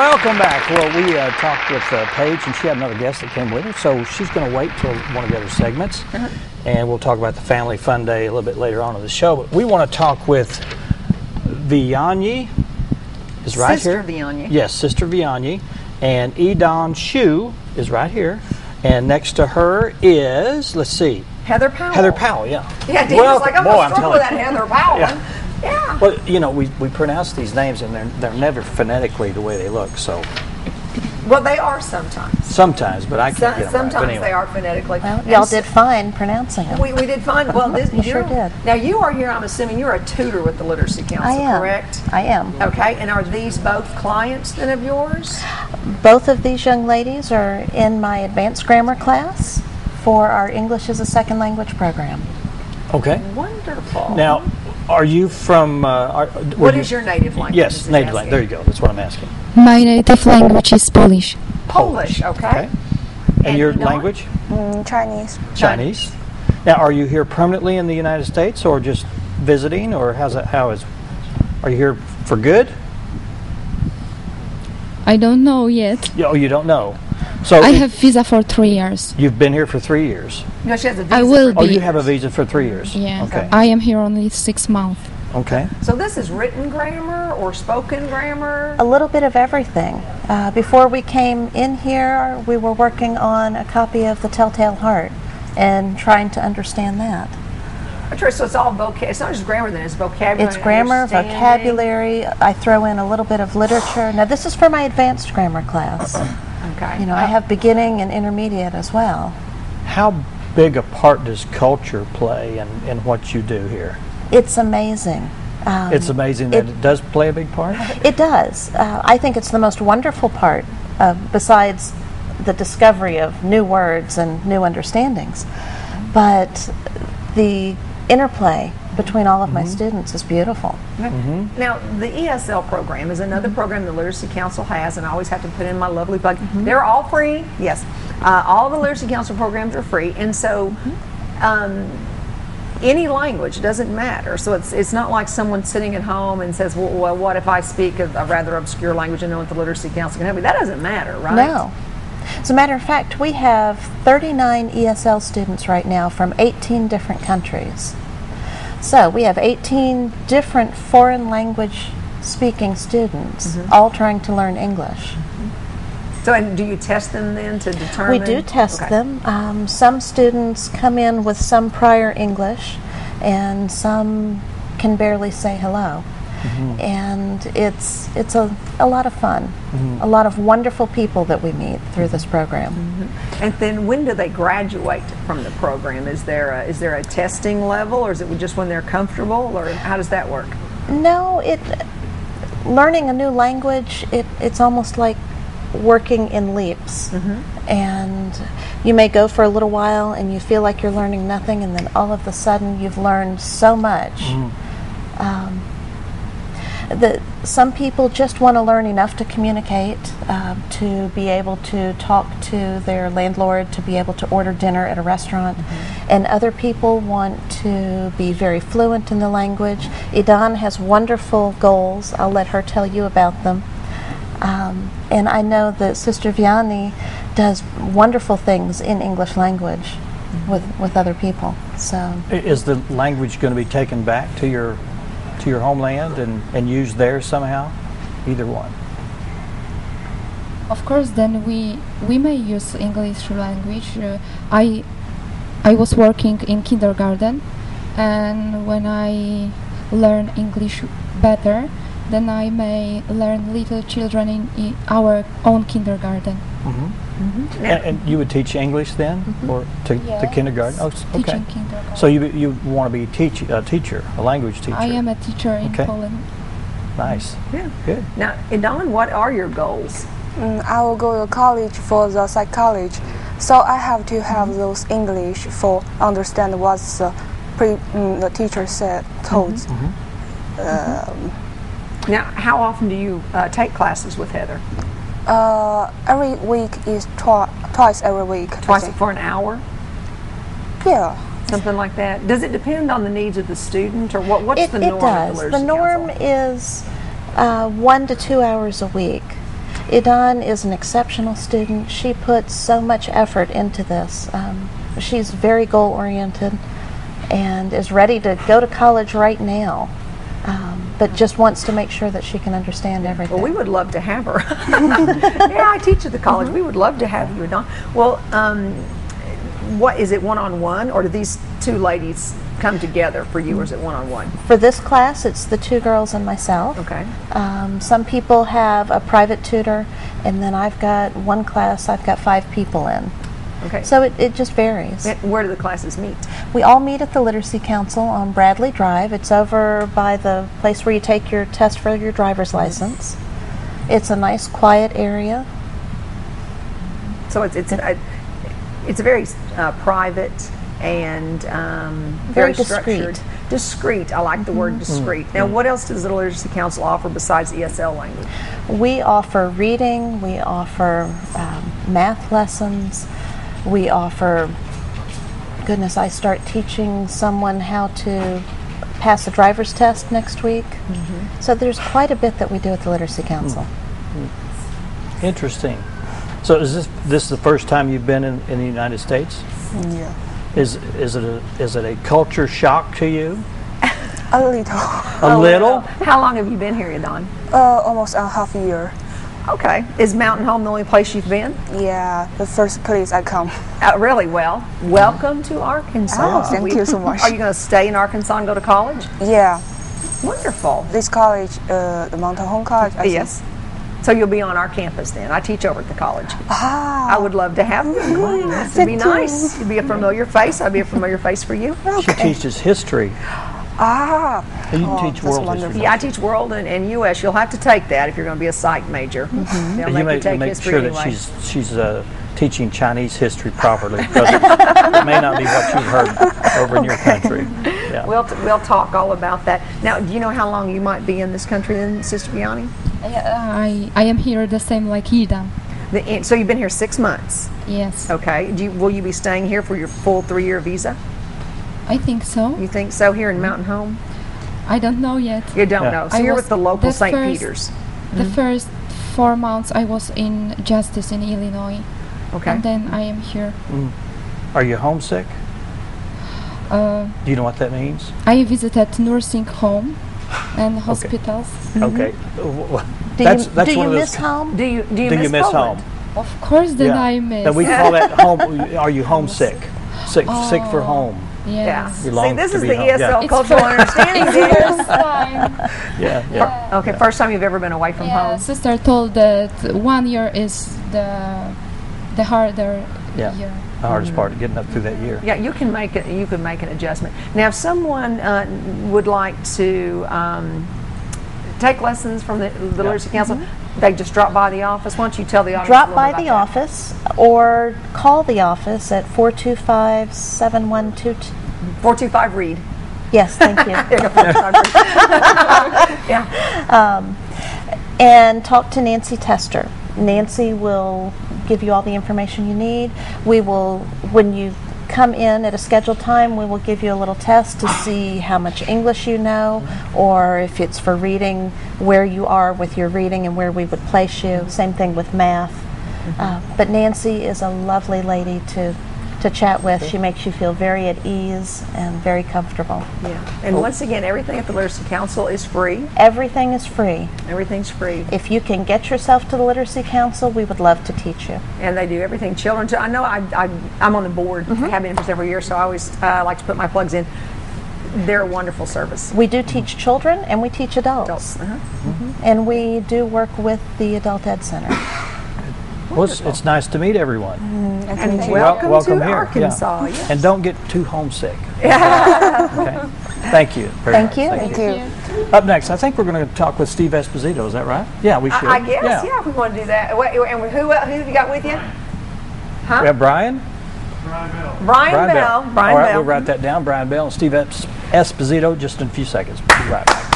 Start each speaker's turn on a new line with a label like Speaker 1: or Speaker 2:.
Speaker 1: Welcome back. Well, we talked with Paige, and she had another guest that came with her, so she's going to wait till one of the other segments, and we'll talk about the Family Fun Day a little bit later on in the show. But we want to talk with Vianneya, is right
Speaker 2: Sister
Speaker 1: here.
Speaker 2: Vianneya.
Speaker 1: Yes, Sister Vianneya, and Yidan Shu is right here, and next to her is, let's see,
Speaker 2: Heather Powell.
Speaker 1: Heather Powell, yeah.
Speaker 2: Yeah, Dean's like, I'm going to struggle with that
Speaker 1: you.
Speaker 2: Heather Powell one.
Speaker 1: Yeah.
Speaker 2: Yeah.
Speaker 1: Well, you know, we pronounce these names, and they're never phonetically the way they look, so.
Speaker 2: Well, they are sometimes.
Speaker 1: Sometimes, but I can't get them
Speaker 2: Sometimes
Speaker 1: right. But anyway.
Speaker 2: they are phonetically.
Speaker 3: Well, y'all did fine pronouncing them.
Speaker 2: We did fine. Well, this
Speaker 3: You sure did.
Speaker 2: Now, you are here, I'm assuming you're a tutor with the Literacy Council,
Speaker 3: I am.
Speaker 2: correct?
Speaker 3: I am.
Speaker 2: Okay, and are these both clients then of yours?
Speaker 3: Both of these young ladies are in my advanced grammar class for our English as a Second Language program.
Speaker 1: Okay.
Speaker 2: Wonderful.
Speaker 1: Now, are you from?
Speaker 2: What is your native language?
Speaker 1: Yes, native language. There you go. That's what I'm asking.
Speaker 4: My native language is Polish.
Speaker 2: Polish, okay.
Speaker 1: And your
Speaker 2: you know
Speaker 1: language?
Speaker 5: Chinese.
Speaker 1: Chinese. Now, are you here permanently in the United States, or just visiting, or how's that? Are you here for good?
Speaker 4: I don't know yet.
Speaker 1: Oh, you don't know. So
Speaker 4: I have visa for 3 years.
Speaker 1: You've been here for 3 years.
Speaker 2: No, she has a visa.
Speaker 4: I will
Speaker 1: Oh,
Speaker 4: be.
Speaker 1: you have a visa for 3 years.
Speaker 4: Yeah.
Speaker 1: Okay.
Speaker 4: I am here only 6 months.
Speaker 1: Okay.
Speaker 2: So this is written grammar or spoken grammar?
Speaker 3: A little bit of everything. Before we came in here, we were working on a copy of The Telltale Heart and trying to understand that.
Speaker 2: So it's all it's not just grammar then, it's vocabulary.
Speaker 3: It's grammar,
Speaker 2: understanding.
Speaker 3: vocabulary. I throw in a little bit of literature. Now, this is for my advanced grammar class.
Speaker 2: Okay.
Speaker 3: You know, I have beginning and intermediate as well.
Speaker 1: How big a part does culture play in what you do here?
Speaker 3: It's amazing.
Speaker 1: It's amazing that it does play a big part?
Speaker 3: It does. I think it's the most wonderful part, besides the discovery of new words and new understandings. But the interplay between all of my students is beautiful.
Speaker 2: Now, the ESL program is another program the Literacy Council has, and I always have to put in my lovely plug. They're all free. Yes. All the Literacy Council programs are free, and so any language doesn't matter. So it's not like someone sitting at home and says, well, what if I speak a rather obscure language and know what the Literacy Council can help me? That doesn't matter, right?
Speaker 3: No. As a matter of fact, we have 39 ESL students right now from 18 different countries. So we have 18 different foreign language speaking students, all trying to learn English.
Speaker 2: So, and do you test them then to determine?
Speaker 3: We do test them. Some students come in with some prior English, and some can barely say hello. And it's a lot of fun, a lot of wonderful people that we meet through this program.
Speaker 2: And then when do they graduate from the program? Is there a testing level, or is it just when they're comfortable, or how does that work?
Speaker 3: No, learning a new language, it's almost like working in leaps. And you may go for a little while and you feel like you're learning nothing, and then all of a sudden you've learned so much. Some people just want to learn enough to communicate, to be able to talk to their landlord, to be able to order dinner at a restaurant, and other people want to be very fluent in the language. Yidan has wonderful goals. I'll let her tell you about them. And I know that Sister Vianneya does wonderful things in English language with other people. So,
Speaker 1: is the language going to be taken back to your homeland and used there somehow? Either one.
Speaker 4: Of course, then we may use English language. I was working in kindergarten, and when I learn English better, then I may learn little children in our own kindergarten.
Speaker 1: And you would teach English then, or to kindergarten? Oh, okay.
Speaker 4: Teaching kindergarten.
Speaker 1: So you want to be a teacher, a language teacher?
Speaker 4: I am a teacher in Poland.
Speaker 1: Nice.
Speaker 2: Yeah.
Speaker 1: Good.
Speaker 2: Now, Yidan, what are your goals?
Speaker 5: I will go to college for the psychology, so I have to have those English for understand what the teacher told.
Speaker 2: Now, how often do you take classes with Heather?
Speaker 5: Every week is twice every week.
Speaker 2: Twice for an hour?
Speaker 5: Yeah.
Speaker 2: Something like that. Does it depend on the needs of the student, or what's the norm?
Speaker 3: It does. The norm is 1 to 2 hours a week. Yidan is an exceptional student. She puts so much effort into this. She's very goal-oriented and is ready to go to college right now, but just wants to make sure that she can understand everything.
Speaker 2: Well, we would love to have her. Yeah, I teach at the college. We would love to have you, Don. Well, what is it, one-on-one, or do these two ladies come together for you, or is it one-on-one?
Speaker 3: For this class, it's the two girls and myself.
Speaker 2: Okay.
Speaker 3: Some people have a private tutor, and then I've got one class I've got 5 people in.
Speaker 2: Okay.
Speaker 3: So it just varies.
Speaker 2: Where do the classes meet?
Speaker 3: We all meet at the Literacy Council on Bradley Drive. It's over by the place where you take your test for your driver's license. It's a nice, quiet area.
Speaker 2: So it's a very private and
Speaker 3: Very
Speaker 2: structured.
Speaker 3: discreet.
Speaker 2: Discreet. I like the word discreet. Now, what else does the Literacy Council offer besides ESL language?
Speaker 3: We offer reading. We offer math lessons. We offer, goodness, I start teaching someone how to pass a driver's test next week. So there's quite a bit that we do at the Literacy Council.
Speaker 1: Interesting. So is this the first time you've been in the United States?
Speaker 5: Yeah.
Speaker 1: Is it a culture shock to you?
Speaker 5: A little.
Speaker 1: A little?
Speaker 2: How long have you been here, Yidan?
Speaker 5: Almost a half a year.
Speaker 2: Okay. Is Mountain Home the only place you've been?
Speaker 5: Yeah, the first place I come.
Speaker 2: Really well. Welcome to Arkansas.
Speaker 5: Oh, thank you so much.
Speaker 2: Are you going to stay in Arkansas and go to college?
Speaker 5: Yeah,
Speaker 2: Wonderful.
Speaker 5: this college, the Mountain Home College. I
Speaker 2: Yes.
Speaker 5: think.
Speaker 2: So you'll be on our campus then. I teach over at the college. I would love to have you in class. It'd be nice. You'd be a familiar face. I'd be a familiar face for you.
Speaker 1: She teaches history. You teach
Speaker 5: that's
Speaker 1: world
Speaker 5: wonderful.
Speaker 1: history.
Speaker 2: Yeah, I teach world and U.S. You'll have to take that if you're going to be a psych major. They'll
Speaker 1: You
Speaker 2: make you take
Speaker 1: make
Speaker 2: history
Speaker 1: sure
Speaker 2: anyway.
Speaker 1: that she's teaching Chinese history properly, because it may not be what you've heard over in your country. Yeah.
Speaker 2: We'll talk all about that. Now, do you know how long you might be in this country then, Sister Vianneya?
Speaker 4: I am here the same like Yidan.
Speaker 2: So you've been here 6 months.
Speaker 4: Yes,
Speaker 2: Okay. Will you be staying here for your full 3-year visa?
Speaker 4: I think so.
Speaker 2: You think so here in Mountain Home?
Speaker 4: I don't know yet.
Speaker 2: You don't
Speaker 1: Yeah.
Speaker 2: know. So
Speaker 4: I
Speaker 2: you're
Speaker 4: was
Speaker 2: with the local
Speaker 4: the
Speaker 2: St.
Speaker 4: first-
Speaker 2: Peter's.
Speaker 4: The first 4 months I was in Justice in Illinois,
Speaker 2: Okay.
Speaker 4: and then I am here.
Speaker 1: Are you homesick? Do you know what that means?
Speaker 4: I visited nursing home and hospitals.
Speaker 1: Okay.
Speaker 3: Do
Speaker 1: That's
Speaker 3: you
Speaker 1: one of those.
Speaker 3: miss home?
Speaker 2: Do you
Speaker 1: Do you miss
Speaker 2: Poland?
Speaker 1: home?
Speaker 4: Of course, then
Speaker 1: Yeah.
Speaker 4: I miss.
Speaker 1: Now we call that home. Are you homesick? Sick for
Speaker 4: Oh.
Speaker 1: home.
Speaker 2: Yeah.
Speaker 4: Yes.
Speaker 1: You
Speaker 2: See,
Speaker 1: long
Speaker 2: this
Speaker 1: to
Speaker 2: is
Speaker 1: be
Speaker 2: the
Speaker 1: home.
Speaker 2: ESL
Speaker 1: Yeah.
Speaker 4: It's
Speaker 2: cultural understanding.
Speaker 4: It's
Speaker 2: dear.
Speaker 4: first time.
Speaker 1: Yeah.
Speaker 2: Okay, first time you've ever been away from
Speaker 4: Yeah,
Speaker 2: home.
Speaker 4: sister told that 1 year is the harder
Speaker 1: Yeah.
Speaker 4: year.
Speaker 1: The hardest part of getting up through that year.
Speaker 2: Yeah, you can make it. You can make an adjustment. Now, if someone would like to take lessons from the Literacy Council, they just drop by the office. Why don't you tell the audience? a
Speaker 3: Drop
Speaker 2: little
Speaker 3: by
Speaker 2: bit
Speaker 3: the
Speaker 2: about that?
Speaker 3: office or call the office at 425-7122.
Speaker 2: 425 read.
Speaker 3: Yes, thank you.
Speaker 2: Yeah.
Speaker 3: And talk to Nancy Tester. Nancy will give you all the information you need. We will, when you come in at a scheduled time, we will give you a little test to see how much English you know, or if it's for reading, where you are with your reading and where we would place you. Same thing with math. But Nancy is a lovely lady to chat with. She makes you feel very at ease and very comfortable.
Speaker 2: Yeah. And once again, everything at the Literacy Council is free.
Speaker 3: Everything is free.
Speaker 2: Everything's free.
Speaker 3: If you can get yourself to the Literacy Council, we would love to teach you.
Speaker 2: And they do everything children. I know I'm on the board, have been for several years, so I always like to put my plugs in. They're a wonderful service.
Speaker 3: We do teach children and we teach adults. And we do work with the Adult Ed Center.
Speaker 1: Well, it's nice to meet everyone.
Speaker 2: And
Speaker 1: Well,
Speaker 2: welcome to
Speaker 1: here.
Speaker 2: Arkansas.
Speaker 1: Yeah.
Speaker 2: Yes.
Speaker 1: And don't get too homesick. Okay. Thank you. very
Speaker 3: Thank
Speaker 1: much.
Speaker 3: you.
Speaker 5: Thank you.
Speaker 1: Up next, I think we're going to talk with Steve Esposito. Is that right? Yeah, we should.
Speaker 2: I guess, yeah, if we want to do that. Wait, and who have you got with you? Huh?
Speaker 1: We have Brian.
Speaker 2: Brian Bell.
Speaker 1: All right, we'll write that down. Brian Bell and Steve Esposito just in a few seconds. We'll be right back.